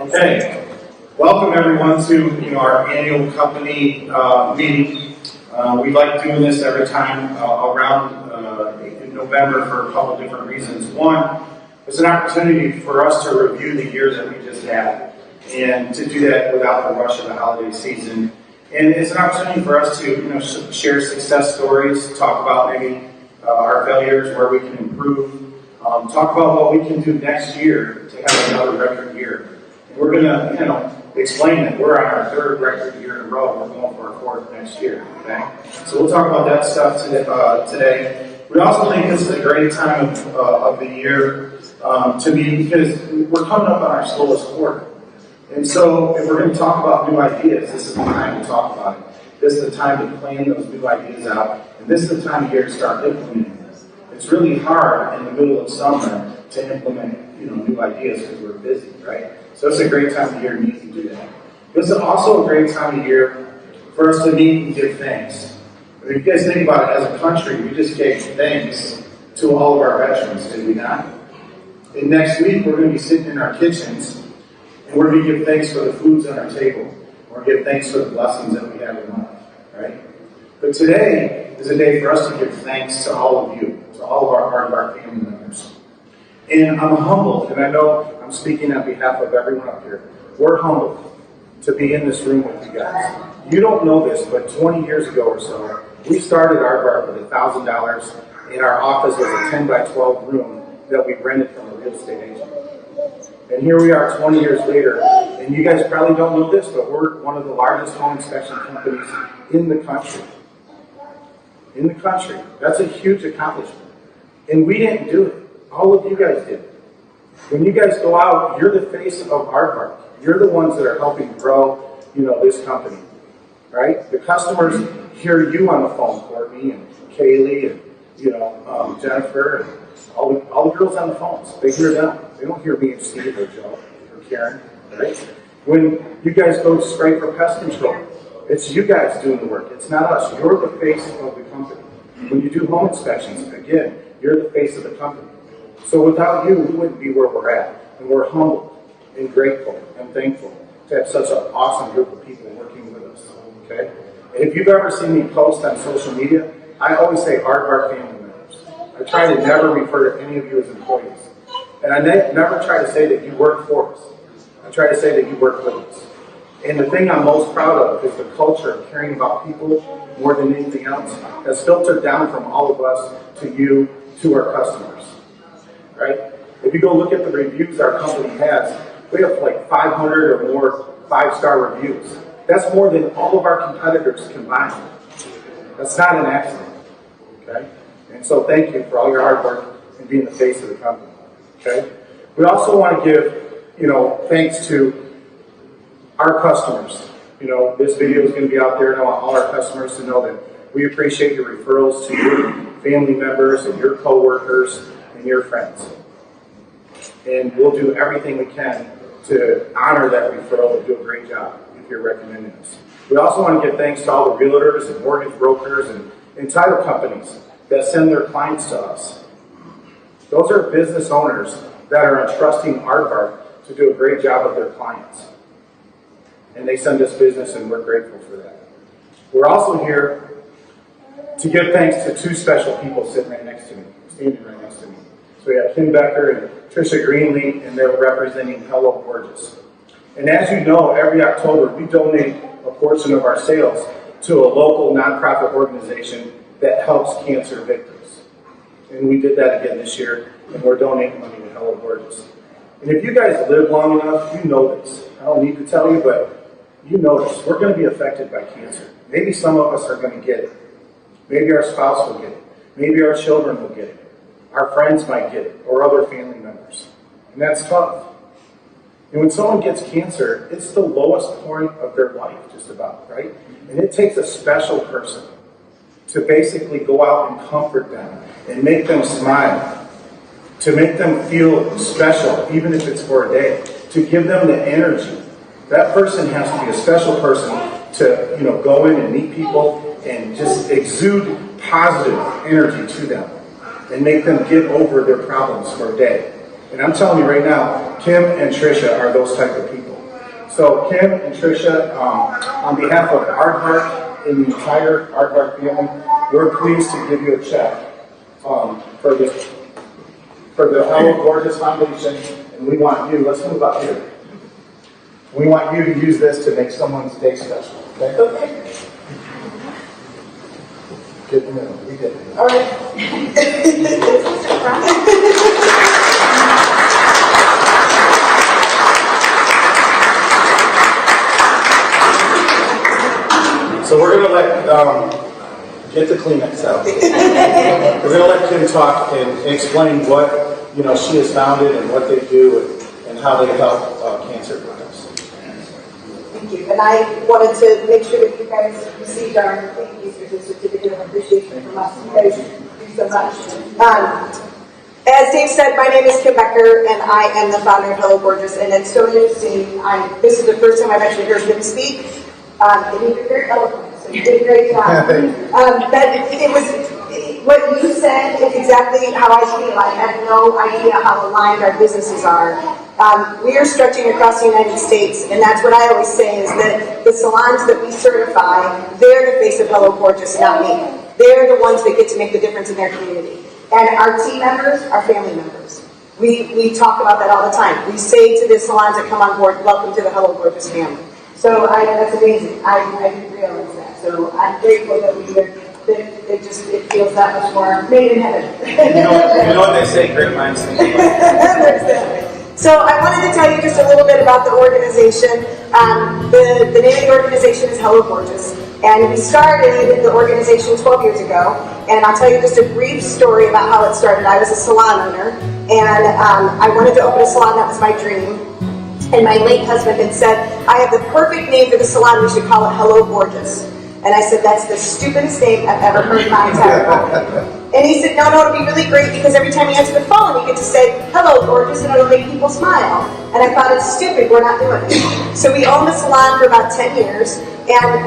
Okay, welcome everyone to our annual company meeting. We like doing this every time around in November for a couple different reasons. One, it's an opportunity for us to review the year that we just had, and to do that without the rush of the holiday season. And it's an opportunity for us to share success stories, talk about maybe our failures, where we can improve, talk about what we can do next year to have another record year. And we're going to explain that we're on our third record year in a row. We're going for our fourth next year. Okay, so we'll talk about that stuff today. We also think this is a great time of the year to be, because we're coming up on our slowest quarter. And so if we're going to talk about new ideas, this is the time to talk about it. This is the time to plan those new ideas out. And this is the time of year to start implementing this. It's really hard in the middle of summer to implement new ideas because we're busy, right? So it's a great time of year to meet and do that. This is also a great time of year for us to meet and give thanks. If you guys think about it, as a country, we just gave thanks to all of our veterans, did we not? And next week, we're going to be sitting in our kitchens, and we're going to give thanks for the foods on our table. We're going to give thanks for the blessings that we have in life, right? But today is a day for us to give thanks to all of you, to all of our Aardvark family members. And I'm humbled, and I know I'm speaking on behalf of everyone up here. We're humbled to be in this room with you guys. You don't know this, but 20 years ago or so, we started Aardvark with $1,000, and our office was a 10 by 12 room that we rented from a real estate agent. And here we are 20 years later, and you guys probably don't know this, but we're one of the largest home inspection companies in the country. In the country. That's a huge accomplishment. And we didn't do it. All of you guys did. When you guys go out, you're the face of Aardvark. You're the ones that are helping grow, this company, right? The customers hear you on the phone, Courtney and Kaylee and Jennifer and all the girls on the phones. They hear them. They don't hear me and Steve or Joe or Karen, right? When you guys go spray for pest control, it's you guys doing the work. It's not us. You're the face of the company. When you do home inspections, again, you're the face of the company. So without you, we wouldn't be where we're at. And we're humbled and grateful and thankful to have such an awesome group of people working with us. Okay? And if you've ever seen me post on social media, I always say Aardvark family members. I try to never refer to any of you as employees. And I never try to say that you work for us. I try to say that you work with us. And the thing I'm most proud of is the culture of caring about people more than anything else has filtered down from all of us to you, to our customers. Right? If you go look at the reviews our company has, we have like 500 or more 5-star reviews. That's more than all of our competitors combined. That's not an accident. Okay? And so thank you for all your hard work and being the face of the company. Okay? We also want to give, thanks to our customers. This video is going to be out there, and I want all our customers to know that we appreciate your referrals to your family members and your coworkers and your friends. And we'll do everything we can to honor that referral and do a great job if you're recommending us. We also want to give thanks to all the realtors and mortgage brokers and title companies that send their clients to us. Those are business owners that are entrusting Aardvark to do a great job with their clients. And they send us business, and we're grateful for that. We're also here to give thanks to two special people sitting right next to me, standing right next to me. So we have Kim Becker and Trisha Greenlee, and they're representing Hello Gorgeous. And as you know, every October we donate a portion of our sales to a local nonprofit organization that helps cancer victims. And we did that again this year, and we're donating money to Hello Gorgeous. And if you guys live long enough, you know this. I don't need to tell you, but you know this. We're going to be affected by cancer. Maybe some of us are going to get it. Maybe our spouse will get it. Maybe our children will get it. Our friends might get it, or other family members. And that's tough. And when someone gets cancer, it's the lowest point of their life, just about, right? And it takes a special person to basically go out and comfort them and make them smile, to make them feel special, even if it's for a day, to give them the energy. That person has to be a special person to, go in and meet people and just exude positive energy to them and make them get over their problems for a day. And I'm telling you right now, Kim and Trisha are those type of people. So Kim and Tricia, on behalf of Aardvark and the entire Aardvark family, we're pleased to give you a check for the Hello Gorgeous Foundation, and we want you, let's move up here. We want you to use this to make someone's day special, okay? Okay. Get in the middle, we did it. All right. So we're going to let, get the Kleenex out. We're going to let Kim talk and explain what, she has founded and what they do and how they help cancer victims. Thank you. And I wanted to make sure that you guys received our thank you certificate of appreciation from us. You guys do so much. As Dave said, my name is Kim Becker, and I am the founder of Hello Gorgeous. And it's so interesting. This is the first time I've actually heard him speak. And he was very eloquent, so you did a great job. What you said is exactly how I feel. I have no idea how aligned our businesses are. We are stretching across the United States, and that's what I always say is that the salons that we certify, they're the face of Hello Gorgeous, not me. They're the ones that get to make the difference in their community. And our team members are family members. We talk about that all the time. We say to the salons that come on board, welcome to the Hello Gorgeous family. So that's amazing. I didn't realize that. So I'm grateful that it feels that much more made in heaven. You know what they say, great minds think alike. So I wanted to tell you just a little bit about the organization. The name of the organization is Hello Gorgeous. And we started the organization 12 years ago. And I'll tell you just a brief story about how it started. I was a salon owner, and I wanted to open a salon. That was my dream. And my late husband had said, I have the perfect name for the salon, we should call it Hello Gorgeous. And I said, that's the stupidest name I've ever heard in my entire life. And he said, no, it'll be really great because every time you answer the phone, you get to say, hello, gorgeous, and it'll make people smile. And I thought, it's stupid, we're not doing it. So we owned the salon for about 10 years, and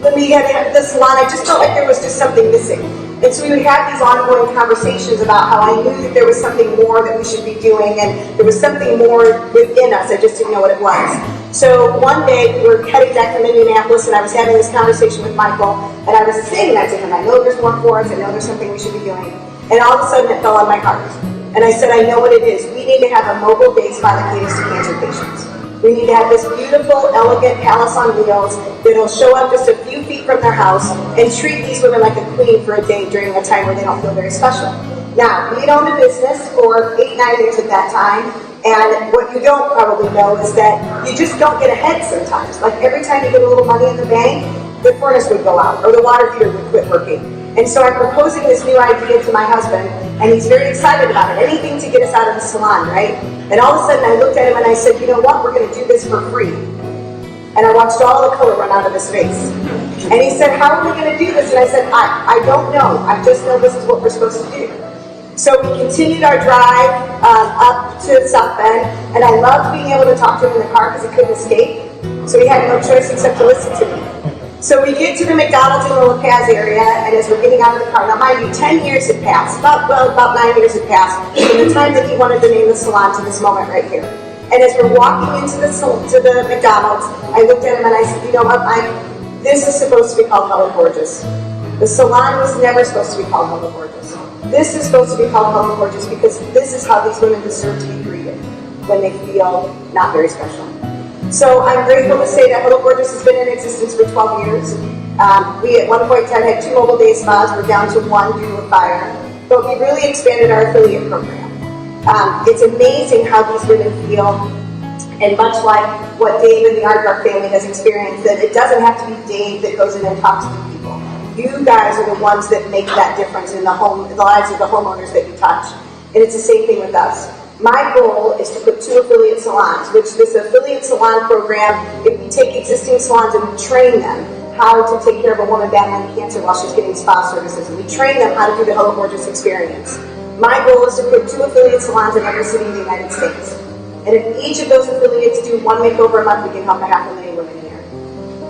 when we had the salon, I just felt like there was just something missing. And so we would have these ongoing conversations about how I knew that there was something more that we should be doing, and there was something more within us, I just didn't know what it was. So one day we were heading back from Indianapolis, and I was having this conversation with Michael, and I was saying that to him, I know there's more for us, I know there's something we should be doing. And all of a sudden it fell on my heart. And I said, I know what it is. We need to have a mobile day spa that caters to cancer patients. We need to have this beautiful, elegant palace on wheels that'll show up just a few feet from their house and treat these women like a queen for a day during a time where they don't feel very special. Now, we had owned a business for 8-9 years at that time, and what you don't probably know is that you just don't get ahead sometimes. Like every time you get a little money in the bank, the furnace would go out or the water heater would quit working. And so I'm proposing this new idea to my husband, and he's very excited about it. Anything to get us out of the salon, right? And all of a sudden I looked at him and I said, you know what, we're going to do this for free. And I watched all the color run out of his face. And he said, how are we going to do this? And I said, I don't know. I just know this is what we're supposed to do. So we continued our drive up to South Bend, and I loved being able to talk to him in the car because he couldn't escape. So he had no choice except to listen to me. So we get to the McDonald's in the La Paz area, and as we're getting out of the car, now mind you, 10 years had passed, about 9 years had passed, from the time that he wanted to name the salon to this moment right here. And as we're walking into the McDonald's, I looked at him and I said, you know what, this is supposed to be called Hello Gorgeous. The salon was never supposed to be called Hello Gorgeous. This is supposed to be called Hello Gorgeous because this is how these women deserve to be greeted when they feel not very special. So I'm grateful to say that Hello Gorgeous has been in existence for 12 years. We at one point in time had 2 mobile day spas. We're down to 1 due to a fire. But we really expanded our affiliate program. It's amazing how these women feel, and much like what Dave and the Aardvark family has experienced, that it doesn't have to be Dave that goes in and talks to people. You guys are the ones that make that difference in the lives of the homeowners that you touch. And it's the same thing with us. My goal is to put 2 affiliate salons, which this affiliate salon program, if we take existing salons and we train them how to take care of a woman battling cancer while she's getting spa services, and we train them how to do the Hello Gorgeous experience. My goal is to put 2 affiliate salons in every city in the United States. And if each of those affiliates do 1 makeover a month, we can help 500,000 women here.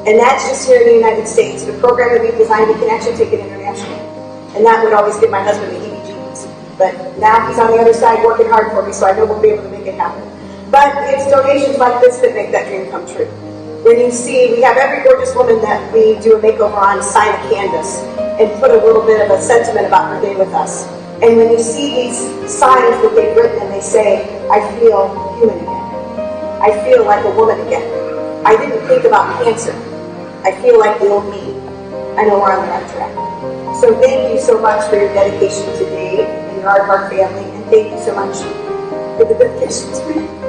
And that's just here in the United States. The program that we've designed, we can actually take it internationally. And that would always give my husband the heebie-jeebies. But now he's on the other side working hard for me, so I know we'll be able to make it happen. But it's donations like this that make that dream come true. When you see, we have every gorgeous woman that we do a makeover on sign a canvas and put a little bit of a sentiment about her day with us. And when you see these signs that they've written and they say, I feel human again. I feel like a woman again. I didn't think about cancer. I feel like the old me. I know we're on the right track. So thank you so much for your dedication today and your Aardvark family, and thank you so much for the dedication to me.